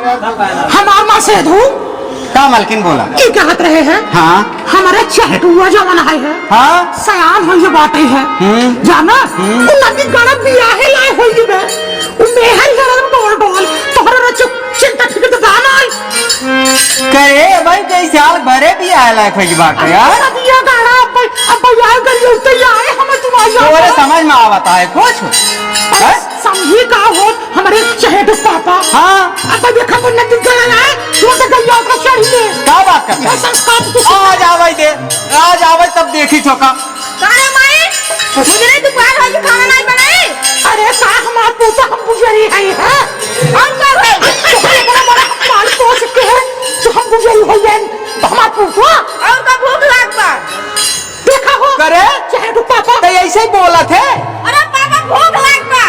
हमार माँ से धू का मालकिन बोला की कहत रहे हैं। हाँ हमारे चहटुआ जवन है हाँ सयान हो ये बातें है जाना उ नदी गणप बियाहे लाए हो ये बे उ मेहर गरम डोल डोल तोहरा रचु चिंता फिकर तो गाना करे भाई कई साल भरे भी आया लायक है की बात है यार। नदिया गाना अब यार करियो तो यार हम तुम्हारा तोरे समझ में आवता है कुछ समझी का हो हमारे चहेट पापा। हाँ अब देखा वो नदी गणा है तू तो गया का चाहिए क्या बात करता है संस्कार तो आज आवे दे आज आवे तब देखी छोका गाना माई मुझे नहीं दोपहर हो खाना नहीं बनाई। अरे का हमार पोता हम पुजारी है और क्या है तो बड़ा बड़ा माल पोस के है तो हम पुजारी हो गए तो हमार पोता और का भूख लागबा देखा हो करे चहेट पापा तो ऐसे ही बोला थे। अरे पापा भूख लागबा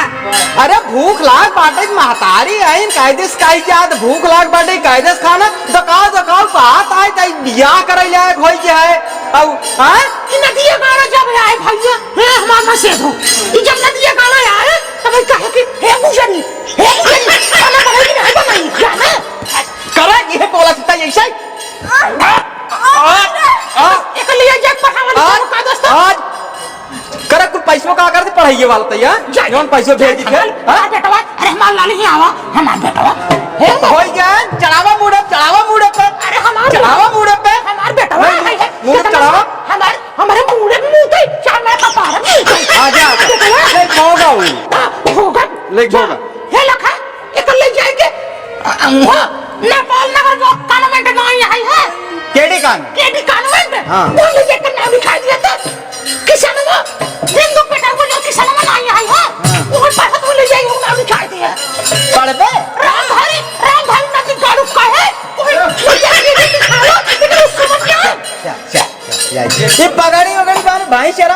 अरे भूख लाग बाटे महतारी आइन कायदे से काई जात भूख लाग बाटे कायदे से खाना दकाओ दकाओ बात आए तई बियाह करे लायक होई के है औ हां कि नदिया गाना जब आए भैया हे हमार मां से धो कि जब नदिया गाना आए तब कहे कि हे पुजारी खाना बनाई नहीं बनाई जाना करे ये बोला था ऐसे एक लिए जग पठावा का दोस्त आज करे कुछ पैसों का करते पढ़ाइए वाला तैया जौन पैसों भेज दी थे हां बेटवा अरे हमार लाली ही आवा हमार बेटवा हे होई गया चढ़ावा मुड़े पे अरे हमार चढ़ावा मुड़े पे हमार बेटवा है मुंह चढ़ावा हमारे मुंह में मुंह के चार में कपार में आ जा ले होगा वो होगा ले होगा हे लखा एक ले जाएंगे नेपाल नगर वो कॉन्वेंट नहीं आई है केडी कान केडी कॉन्वेंट हां वो ले जाकर नाम लिखा दिया था किसान वो हिंदू बेटा को जो किसान में नहीं आई है वो पास तो ले जाएंगे नाम लिखा दिया पढ़ पे राम भाई नदी गाड़ू का है कोई ये दिखा लो लेकिन उसको मत क्या ये पगाड़ी वगड़ी भाई चरा